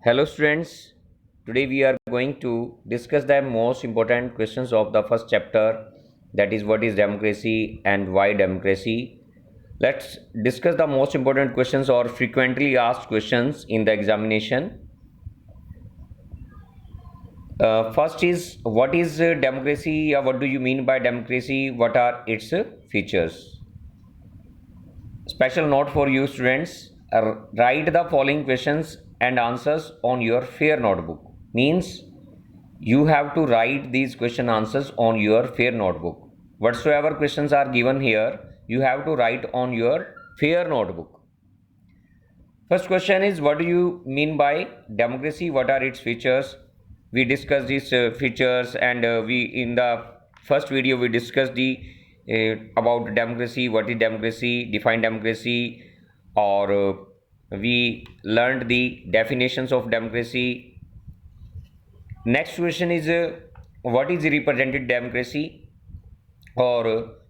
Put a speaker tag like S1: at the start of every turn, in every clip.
S1: Hello students, today we are going to discuss the most important questions of the first chapter, that is what is democracy and why democracy. Let's discuss the most important questions or frequently asked questions in the examination. First is what is democracy, or what do you mean by democracy, what are its features? Special note for you students, write the following questions and answers on your fair notebook. Means you have to write these question answers on your fair notebook. Whatsoever questions are given here, you have to write on your fair notebook. First question is, what do you mean by democracy? What are its features? We discussed these features, and we in the first video we discussed the about democracy, what is democracy, define democracy, or we learned the definitions of democracy. Next question is, what is representative democracy, और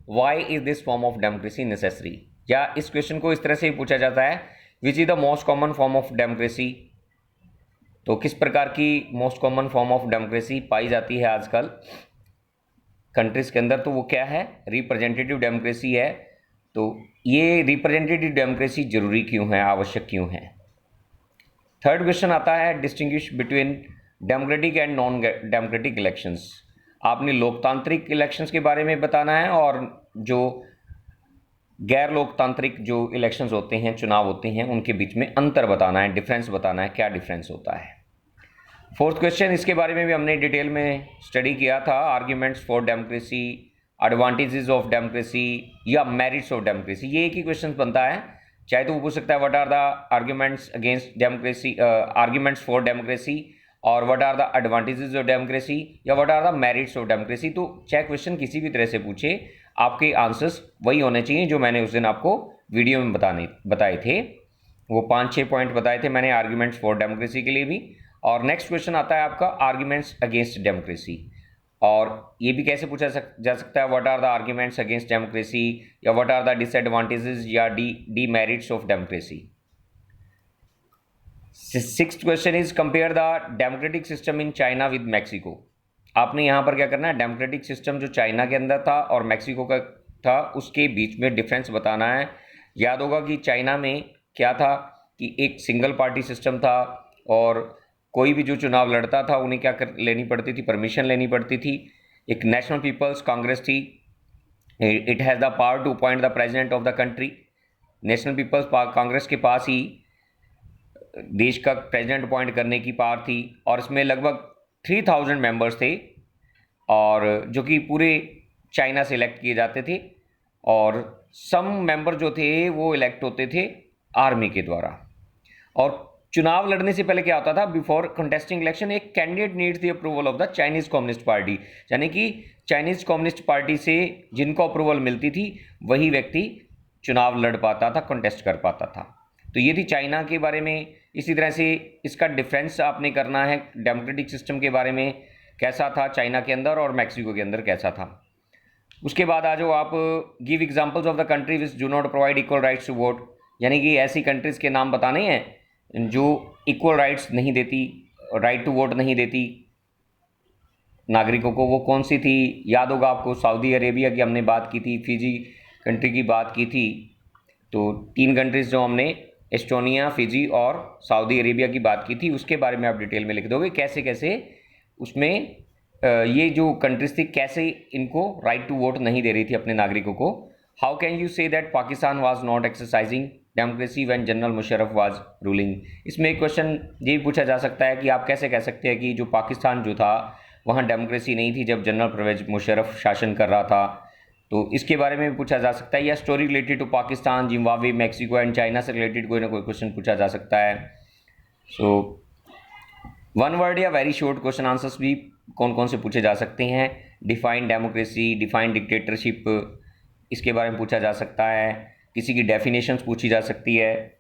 S1: why is this form of democracy necessary, या इस question को इस तरह से पूछा जाता है, which is the most common form of democracy. तो किस प्रकार की most common form of democracy पाई जाती है आजकल कंट्रीज के अंदर, तो वो क्या है, रिप्रेजेंटेटिव डेमोक्रेसी है। तो ये रिप्रेजेंटेटिव डेमोक्रेसी जरूरी क्यों है, आवश्यक क्यों है। थर्ड क्वेश्चन आता है, distinguish between democratic and non democratic elections. आपने लोकतांत्रिक इलेक्शंस के बारे में बताना है और जो गैर लोकतांत्रिक जो इलेक्शंस होते हैं, चुनाव होते हैं, उनके बीच में अंतर बताना है, डिफरेंस बताना है, क्या डिफरेंस होता है। फोर्थ क्वेश्चन, इसके बारे में भी हमने डिटेल में स्टडी किया था, arguments for democracy, advantages of democracy या मेरिट्स ऑफ डेमोक्रेसी। ये एक ही क्वेश्चन बनता है, चाहे तो वो पूछ सकता है what are the arguments against democracy, arguments for democracy, और what are the advantages of democracy, या what are the merits of democracy. तो चाहे क्वेश्चन किसी भी तरह से पूछे, आपके आंसर्स वही होने चाहिए जो मैंने उस दिन आपको वीडियो में बताए थे। वो 5-6 पॉइंट बताए थे मैंने आर्ग्यूमेंट्स फॉर डेमोक्रेसी के लिए भी। और नेक्स्ट क्वेश्चन आता है आपका आर्ग्यूमेंट्स अगेंस्ट डेमोक्रेसी, और ये भी कैसे पूछा जा सकता है, what are the arguments against democracy, या व्हाट आर द डिसएडवांटेजेस या demerits of democracy. Sixth question is compare the democratic system in China with Mexico. आपने यहाँ पर क्या करना है, डेमोक्रेटिक सिस्टम जो चाइना के अंदर था और मैक्सिको का था, उसके बीच में डिफरेंस बताना है। याद होगा कि चाइना में क्या था कि एक सिंगल पार्टी सिस्टम था, और कोई भी जो चुनाव लड़ता था उन्हें क्या लेनी पड़ती थी, परमिशन लेनी पड़ती थी। एक नेशनल पीपल्स कांग्रेस थी, it has the power to appoint the president of the country. National people's congress के पास ही देश का प्रेसिडेंट अपॉइंट करने की पावर थी, और इसमें लगभग 3000 मेंबर्स थे, और जो कि पूरे चाइना से इलेक्ट किए जाते थे, और सम मेंबर जो थे वो इलेक्ट होते थे आर्मी के द्वारा। और चुनाव लड़ने से पहले क्या होता था, बिफोर कंटेस्टिंग इलेक्शन एक candidate needs the approval of the Chinese communist party, यानी कि चाइनीज़ कम्युनिस्ट पार्टी से जिनको अप्रूवल मिलती थी वही व्यक्ति चुनाव लड़ पाता था, कंटेस्ट कर पाता था। तो ये थी चाइना के बारे में। इसी तरह से इसका डिफरेंस आपने करना है, डेमोक्रेटिक सिस्टम के बारे में कैसा था चाइना के अंदर और मैक्सिको के अंदर कैसा था। उसके बाद आ जाओ आप, give examples of the country which do not provide equal rights to vote, यानी कि ऐसी कंट्रीज़ के नाम बताने हैं जो इक्वल राइट्स नहीं देती, राइट टू वोट नहीं देती नागरिकों को। वो कौन सी थी, याद होगा आपको, सऊदी अरेबिया की हमने बात की थी, फिजी कंट्री की बात की थी। तो 3 कंट्रीज़ जो हमने, एस्टोनिया, फिजी और सऊदी अरेबिया की बात की थी, उसके बारे में आप डिटेल में लिख दोगे कैसे कैसे उसमें ये जो कंट्रीज थी कैसे इनको राइट टू वोट नहीं दे रही थी अपने नागरिकों को। How can you say that Pakistan was not exercising democracy when general Musharraf was ruling. इसमें एक क्वेश्चन ये भी पूछा जा सकता है कि आप कैसे कह सकते हैं कि जो पाकिस्तान जो था वहाँ डेमोक्रेसी नहीं थी जब जनरल परवेज मुशर्रफ शासन कर रहा था। तो इसके बारे में भी पूछा जा सकता है, या story related to Pakistan, Zimbabwe, Mexico and China से रिलेटेड कोई ना कोई क्वेश्चन पूछा जा सकता है। सो वन वर्ड या वेरी शॉर्ट क्वेश्चन आंसर्स भी कौन कौन से पूछे जा सकते हैं। डिफाइन डेमोक्रेसी, डिफाइन डिक्टेटरशिप, इसके बारे में पूछा जा सकता है। किसी की डेफिनेशंस पूछी जा सकती है,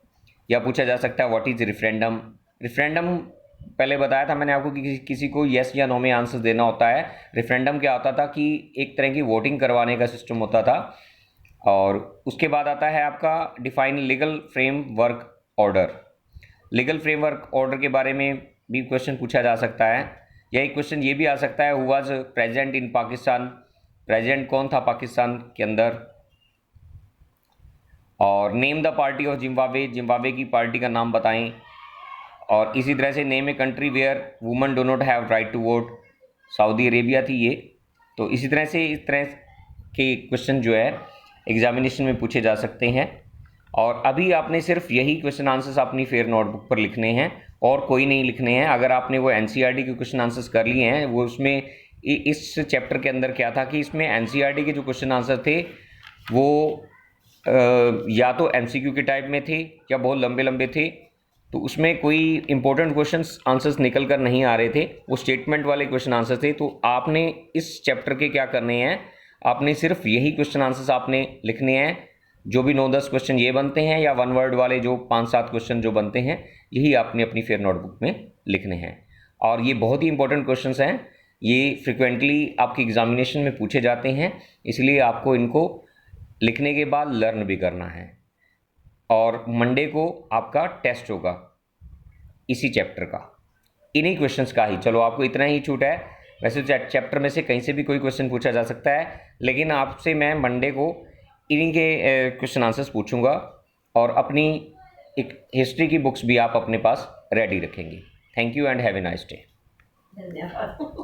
S1: या पूछा जा सकता है व्हाट इज़ रेफरेंडम। रेफरेंडम पहले बताया था मैंने आपको कि किसी को येस या नो में आंसर देना होता है। रेफरेंडम क्या होता था कि एक तरह की वोटिंग करवाने का सिस्टम होता था। और उसके बाद आता है आपका define legal framework order. Legal framework order के बारे में भी क्वेश्चन पूछा जा सकता है, या एक क्वेश्चन ये भी आ सकता है, who was present in Pakistan, present कौन था पाकिस्तान के अंदर। और name the party of Zimbabwe, Zimbabwe की पार्टी का नाम बताएं। और इसी तरह से name a country where women do not have right to vote, Saudi Arabia थी ये। तो इसी तरह से इस तरह के क्वेश्चन जो है एग्जामिनेशन में पूछे जा सकते हैं। और अभी आपने सिर्फ यही क्वेश्चन आंसर्स अपनी फेयर नोटबुक पर लिखने हैं और कोई नहीं लिखने हैं। अगर आपने वो एनसीईआरटी के क्वेश्चन आंसर्स कर लिए हैं, वो उसमें इस चैप्टर के अंदर क्या था कि इसमें एनसीईआरटी के जो क्वेश्चन आंसर थे वो या तो एमसीक्यू के टाइप में थे या बहुत लंबे लंबे थे, तो उसमें कोई इंपॉर्टेंट क्वेश्चंस आंसर्स निकल कर नहीं आ रहे थे, वो स्टेटमेंट वाले क्वेश्चन आंसर थे। तो आपने इस चैप्टर के क्या करने हैं, आपने सिर्फ यही क्वेश्चन आंसर्स आपने लिखने हैं। जो भी 9-10 क्वेश्चन ये बनते हैं या वन वर्ड वाले जो 5-7 क्वेश्चन जो बनते हैं, यही आपने अपनी फेयर नोटबुक में लिखने हैं। और ये बहुत ही इंपॉर्टेंट क्वेश्चंस हैं, ये फ्रिक्वेंटली आपके एग्जामिनेशन में पूछे जाते हैं, इसलिए आपको इनको लिखने के बाद लर्न भी करना है। और मंडे को आपका टेस्ट होगा इसी चैप्टर का, इन्हीं क्वेश्चंस का ही। चलो आपको इतना ही छूट है, वैसे चैप्टर में से कहीं से भी कोई क्वेश्चन पूछा जा सकता है, लेकिन आपसे मैं मंडे को इन्हीं के क्वेश्चन आंसर्स पूछूंगा। और अपनी एक हिस्ट्री की बुक्स भी आप अपने पास रेडी रखेंगे। Thank you and have a nice day.
S2: धन्यवाद।